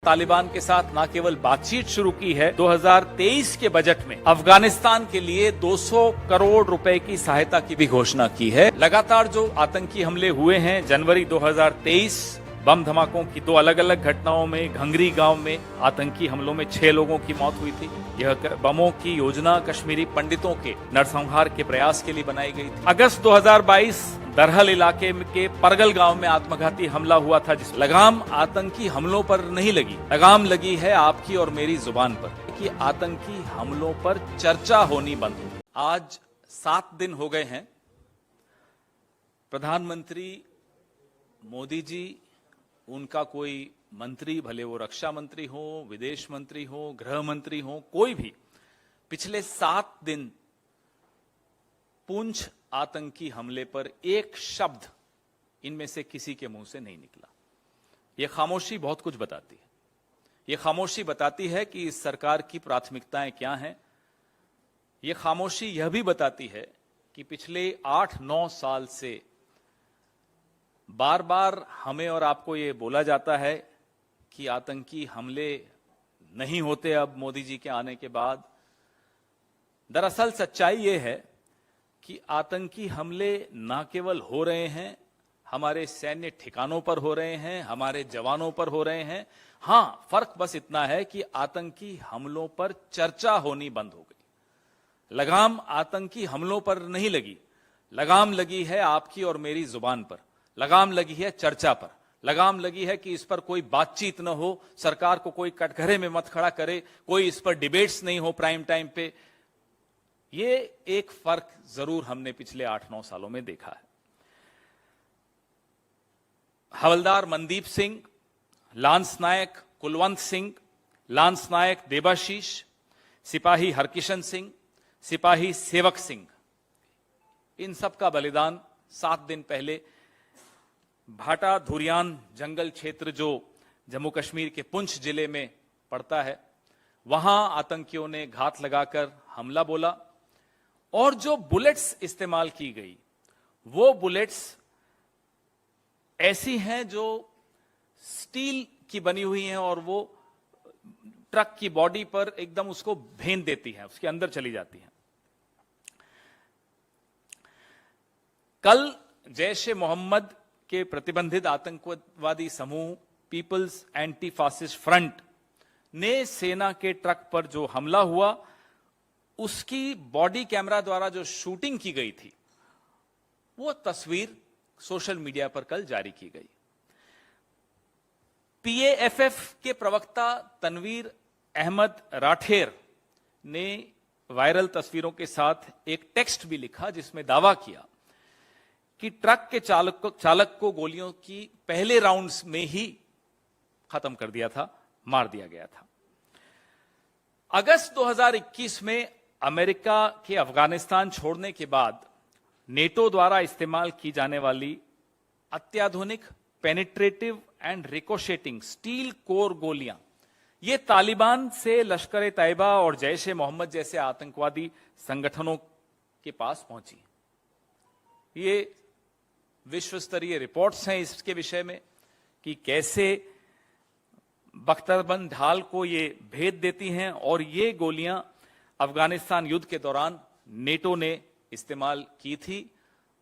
तालिबान के साथ न केवल बातचीत शुरू की है, 2023 के बजट में अफगानिस्तान के लिए 200 करोड़ रुपए की सहायता की भी घोषणा की है। लगातार जो आतंकी हमले हुए हैं, जनवरी 2023 बम धमाकों की 2 अलग अलग घटनाओं में घंगरी गांव में आतंकी हमलों में 6 लोगों की मौत हुई थी। यह बमों की योजना कश्मीरी पंडितों के नरसंहार के प्रयास के लिए बनाई गई थी। अगस्त 2022 दरहल इलाके के परगल गांव में आत्मघाती हमला हुआ था, जिस लगाम आतंकी हमलों पर नहीं लगी, लगाम लगी है आपकी और मेरी जुबान पर कि आतंकी हमलों पर चर्चा होनी बंद हो। आज 7 दिन हो गए हैं प्रधानमंत्री मोदी जी, उनका कोई मंत्री, भले वो रक्षा मंत्री हो, विदेश मंत्री हो, गृह मंत्री हो, कोई भी पिछले 7 दिन पुंछ आतंकी हमले पर एक शब्द इनमें से किसी के मुंह से नहीं निकला। यह खामोशी बहुत कुछ बताती है। यह खामोशी बताती है कि इस सरकार की प्राथमिकताएं क्या हैं। यह खामोशी यह भी बताती है कि पिछले 8-9 साल से बार बार हमें और आपको ये बोला जाता है कि आतंकी हमले नहीं होते अब मोदी जी के आने के बाद। दरअसल सच्चाई ये है कि आतंकी हमले न केवल हो रहे हैं, हमारे सैन्य ठिकानों पर हो रहे हैं, हमारे जवानों पर हो रहे हैं। हां, फर्क बस इतना है कि आतंकी हमलों पर चर्चा होनी बंद हो गई। लगाम आतंकी हमलों पर नहीं लगी, लगाम लगी है आपकी और मेरी जुबान पर, लगाम लगी है चर्चा पर, लगाम लगी है कि इस पर कोई बातचीत न हो, सरकार को कोई कटघरे में मत खड़ा करे, कोई इस पर डिबेट्स नहीं हो प्राइम टाइम पे। ये एक फर्क जरूर हमने पिछले 8-9 सालों में देखा है। हवलदार मनदीप सिंह, लांस नायक कुलवंत सिंह, लांस नायक देबाशीष, सिपाही हरकिशन सिंह, सिपाही सेवक सिंह, इन सब का बलिदान 7 दिन पहले भाटा धुरियान जंगल क्षेत्र जो जम्मू कश्मीर के पुंछ जिले में पड़ता है, वहां आतंकियों ने घात लगाकर हमला बोला और जो बुलेट्स इस्तेमाल की गई वो बुलेट्स ऐसी हैं जो स्टील की बनी हुई हैं और वो ट्रक की बॉडी पर एकदम उसको भेद देती हैं, उसके अंदर चली जाती हैं। कल जैश ए मोहम्मद के प्रतिबंधित आतंकवादी समूह पीपल्स एंटी फासिस्ट फ्रंट ने सेना के ट्रक पर जो हमला हुआ, उसकी बॉडी कैमरा द्वारा जो शूटिंग की गई थी, वो तस्वीर सोशल मीडिया पर कल जारी की गई। पीएएफएफ के प्रवक्ता तनवीर अहमद राठेर ने वायरल तस्वीरों के साथ एक टेक्स्ट भी लिखा जिसमें दावा किया कि ट्रक के चालक को गोलियों की पहले राउंड्स में ही खत्म कर दिया था, मार दिया गया था। अगस्त 2021 में अमेरिका के अफगानिस्तान छोड़ने के बाद नेटो द्वारा इस्तेमाल की जाने वाली अत्याधुनिक पेनिट्रेटिव एंड रिकोशेटिंग स्टील कोर गोलियां ये तालिबान से लश्कर तैयबा और जैश ए मोहम्मद जैसे आतंकवादी संगठनों के पास पहुंची। ये विश्व स्तरीय रिपोर्ट्स हैं इसके विषय में कि कैसे बख्तरबंद ढाल को ये भेद देती हैं और ये गोलियां अफगानिस्तान युद्ध के दौरान नेटो ने इस्तेमाल की थी।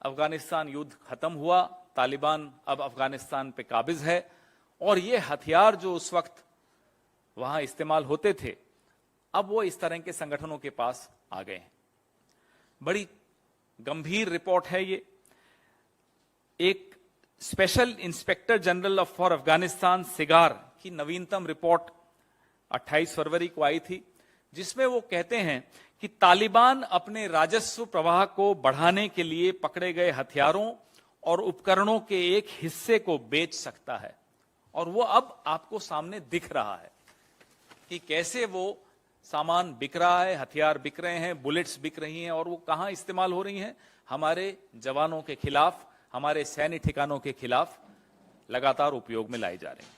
अफगानिस्तान युद्ध खत्म हुआ, तालिबान अब अफगानिस्तान पे काबिज है और ये हथियार जो उस वक्त वहां इस्तेमाल होते थे, अब वो इस तरह के संगठनों के पास आ गए हैं। बड़ी गंभीर रिपोर्ट है ये। एक special inspector general for Afghanistan cigar की नवीनतम रिपोर्ट 28 फरवरी को आई थी, जिसमें वो कहते हैं कि तालिबान अपने राजस्व प्रवाह को बढ़ाने के लिए पकड़े गए हथियारों और उपकरणों के एक हिस्से को बेच सकता है। और वो अब आपको सामने दिख रहा है कि कैसे वो सामान बिक रहा है, हथियार बिक रहे हैं, बुलेट्स बिक रही हैं और वो कहां इस्तेमाल हो रही हैं? हमारे जवानों के खिलाफ, हमारे सैन्य ठिकानों के खिलाफ लगातार उपयोग में लाई जा रही हैं।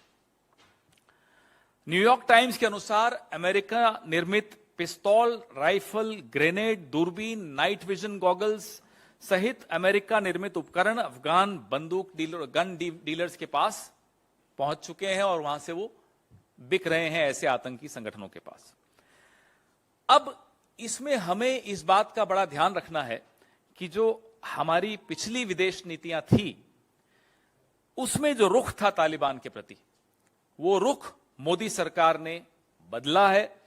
न्यूयॉर्क टाइम्स के अनुसार अमेरिका निर्मित पिस्तौल, राइफल, ग्रेनेड, दूरबीन, नाइट विजन गॉगल्स सहित अमेरिका निर्मित उपकरण अफगान बंदूक डीलर्स के पास पहुंच चुके हैं और वहां से वो बिक रहे हैं ऐसे आतंकी संगठनों के पास। अब इसमें हमें इस बात का बड़ा ध्यान रखना है कि जो हमारी पिछली विदेश नीतियां थी, उसमें जो रुख था तालिबान के प्रति, वो रुख मोदी सरकार ने बदला है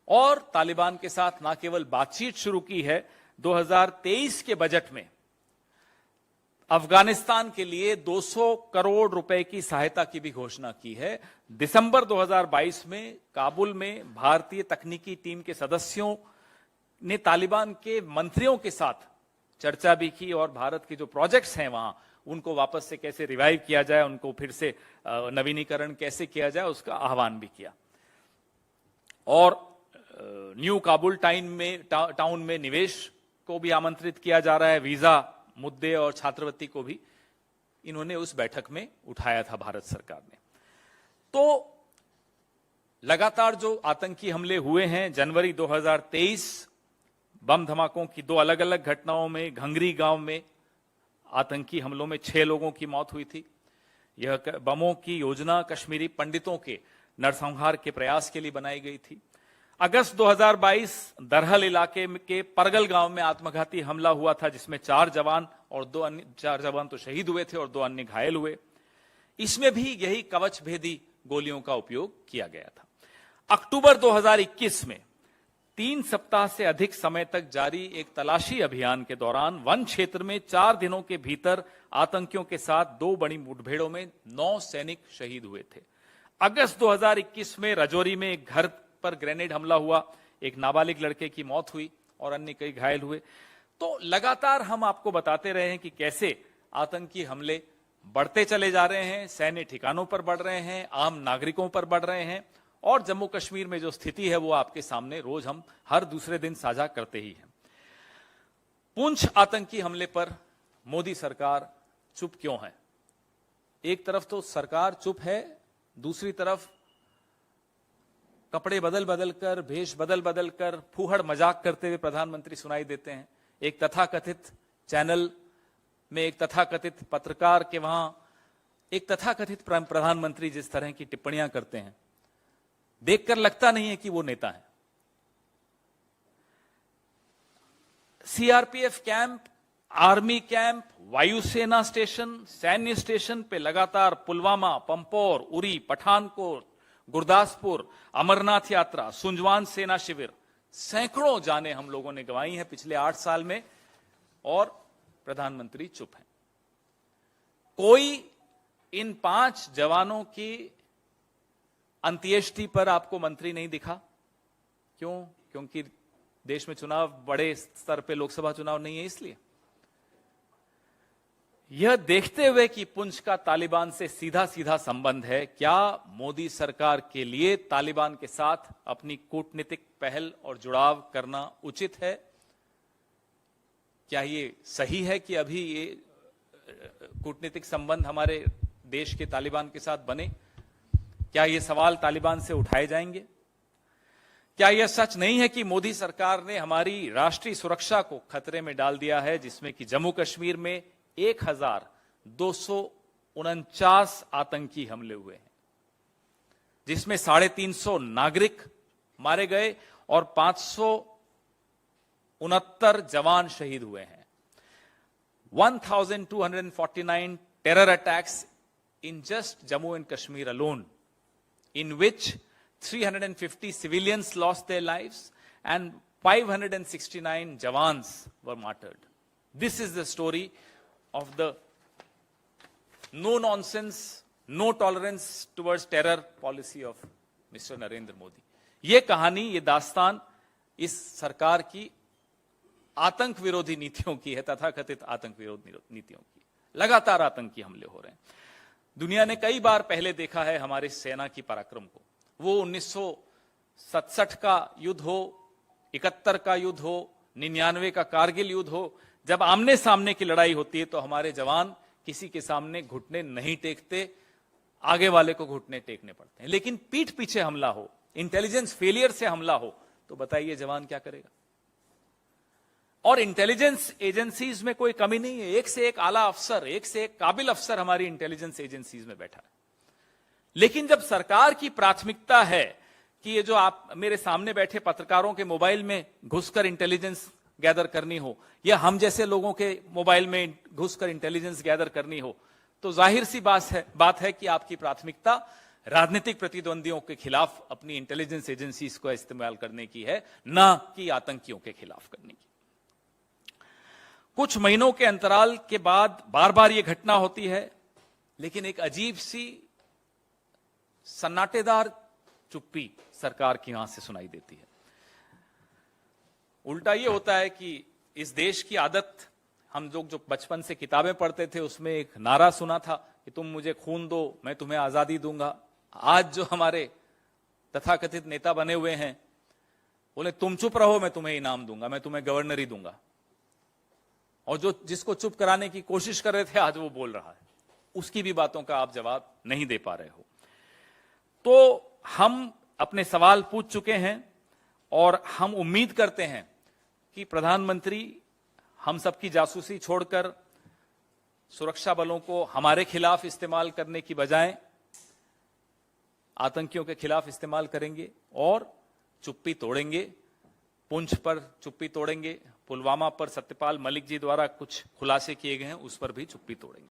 और तालिबान के साथ न केवल बातचीत शुरू की है, 2023 के बजट में अफगानिस्तान के लिए 200 करोड़ रुपए की सहायता की भी घोषणा की है। दिसंबर 2022 में काबुल में भारतीय तकनीकी टीम के सदस्यों ने तालिबान के मंत्रियों के साथ चर्चा भी की और भारत के जो प्रोजेक्ट्स हैं वहां, उनको वापस से कैसे रिवाइव किया जाए, उनको फिर से नवीनीकरण कैसे किया जाए, उसका आह्वान भी किया। और न्यू काबुल टाउन में निवेश को भी आमंत्रित किया जा रहा है। वीजा मुद्दे और छात्रवृत्ति को भी इन्होंने उस बैठक में उठाया था भारत सरकार ने। तो लगातार जो आतंकी हमले हुए हैं, जनवरी 2023 बम धमाकों की 2 अलग अलग घटनाओं में घंगरी गांव में आतंकी हमलों में 6 लोगों की मौत हुई थी। यह बमों की योजना कश्मीरी पंडितों के नरसंहार के प्रयास के लिए बनाई गई थी। अगस्त 2022 दरहल इलाके के परगल गांव में आत्मघाती हमला हुआ था, जिसमें 4 जवान तो शहीद हुए थे और 2 अन्य घायल हुए। इसमें भी यही कवच भेदी गोलियों का उपयोग किया गया था। अक्टूबर 2021 में 3 सप्ताह से अधिक समय तक जारी एक तलाशी अभियान के दौरान वन क्षेत्र में 4 दिनों के भीतर आतंकियों के साथ 2 बड़ी मुठभेड़ों में 9 सैनिक शहीद हुए थे। अगस्त 2021 में राजौरी में एक घर पर ग्रेनेड हमला हुआ, एक नाबालिग लड़के की मौत हुई और अन्य कई घायल हुए। तो लगातार हम आपको बताते रहे हैं कि कैसे आतंकी हमले बढ़ते चले जा रहे हैं, सैन्य ठिकानों पर बढ़ रहे हैं, आम नागरिकों पर बढ़ रहे हैं, और जम्मू कश्मीर में जो स्थिति है वो आपके सामने रोज हम हर दूसरे दिन साझा करते ही हैं। पुंछ आतंकी हमले पर मोदी सरकार चुप क्यों है? एक तरफ तो सरकार चुप है, दूसरी तरफ कपड़े बदल बदल कर, भेष बदल बदल कर, फूहड़ मजाक करते हुए प्रधानमंत्री सुनाई देते हैं। एक तथाकथित चैनल में एक तथाकथित पत्रकार के वहां एक तथाकथित प्रधानमंत्री जिस तरह की टिप्पणियां करते हैं, देखकर लगता नहीं है कि वो नेता है। सीआरपीएफ कैंप, आर्मी कैंप, वायुसेना स्टेशन, सैन्य स्टेशन पे लगातार पुलवामा, पंपोर, उरी, पठानकोट, गुरदासपुर, अमरनाथ यात्रा, सुंजवान सेना शिविर, सैकड़ों जानें हम लोगों ने गंवाई हैं पिछले 8 साल में, और प्रधानमंत्री चुप हैं। कोई इन 5 जवानों की अंत्येष्टि पर आपको मंत्री नहीं दिखा। क्यों? क्योंकि देश में चुनाव, बड़े स्तर पे लोकसभा चुनाव नहीं है, इसलिए। यह देखते हुए कि पुंछ का तालिबान से सीधा सीधा संबंध है, क्या मोदी सरकार के लिए तालिबान के साथ अपनी कूटनीतिक पहल और जुड़ाव करना उचित है? क्या ये सही है कि अभी ये कूटनीतिक संबंध हमारे देश के तालिबान के साथ बने? क्या ये सवाल तालिबान से उठाए जाएंगे? क्या यह सच नहीं है कि मोदी सरकार ने हमारी राष्ट्रीय सुरक्षा को खतरे में डाल दिया है, जिसमें कि जम्मू कश्मीर में 1249 आतंकी हमले हुए हैं, जिसमें 350 नागरिक मारे गए और 569 जवान शहीद हुए हैं। 1249 terror attacks in just Jammu and Kashmir alone, in which 350 civilians lost their lives and 569 Jawans were martyred. This is the story of the no-nonsense, no-tolerance towards terror policy of Mr. Narendra Modi. ये कहानी, ये दास्तान इस सरकार की आतंक विरोधी नीतियों की है, तथाकथित आतंक विरोधी नीतियों की। लगातार आतंकी हमले हो रहे हैं। दुनिया ने कई बार पहले देखा है हमारी सेना की पराक्रम को। वो 1967 का युद्ध हो, 71 का युद्ध हो, 99 का कारगिल युद्ध हो, जब आमने सामने की लड़ाई होती है तो हमारे जवान किसी के सामने घुटने नहीं टेकते, आगे वाले को घुटने टेकने पड़ते हैं। लेकिन पीठ पीछे हमला हो, इंटेलिजेंस फेलियर से हमला हो, तो बताइए जवान क्या करेगा? और इंटेलिजेंस एजेंसीज में कोई कमी नहीं है, एक से एक आला अफसर, एक से एक काबिल अफसर हमारी इंटेलिजेंस एजेंसीज में बैठा है। लेकिन जब सरकार की प्राथमिकता है कि ये जो आप मेरे सामने बैठे पत्रकारों के मोबाइल में घुसकर इंटेलिजेंस गैदर करनी हो, या हम जैसे लोगों के मोबाइल में घुसकर इंटेलिजेंस गैदर करनी हो, तो जाहिर सी बात है कि आपकी प्राथमिकता राजनीतिक प्रतिद्वंदियों के खिलाफ अपनी इंटेलिजेंस एजेंसीज को इस्तेमाल करने की है, ना कि आतंकियों के खिलाफ करने की। कुछ महीनों के अंतराल के बाद बार बार यह घटना होती है, लेकिन एक अजीब सी सन्नाटेदार चुप्पी सरकार की यहां से सुनाई देती है। उल्टा यह होता है कि इस देश की आदत, हम लोग जो बचपन से किताबें पढ़ते थे उसमें एक नारा सुना था कि तुम मुझे खून दो मैं तुम्हें आजादी दूंगा। आज जो हमारे तथाकथित नेता बने हुए हैं बोले तुम चुप रहो मैं तुम्हें इनाम दूंगा, मैं तुम्हें गवर्नरी दूंगा। और जो जिसको चुप कराने की कोशिश कर रहे थे आज वो बोल रहा है, उसकी भी बातों का आप जवाब नहीं दे पा रहे हो। तो हम अपने सवाल पूछ चुके हैं और हम उम्मीद करते हैं कि प्रधानमंत्री हम सबकी जासूसी छोड़कर सुरक्षा बलों को हमारे खिलाफ इस्तेमाल करने की बजाय आतंकियों के खिलाफ इस्तेमाल करेंगे और चुप्पी तोड़ेंगे। पुंछ पर चुप्पी तोड़ेंगे, पुलवामा पर सत्यपाल मलिक जी द्वारा कुछ खुलासे किए गए हैं उस पर भी चुप्पी तोड़ेंगे।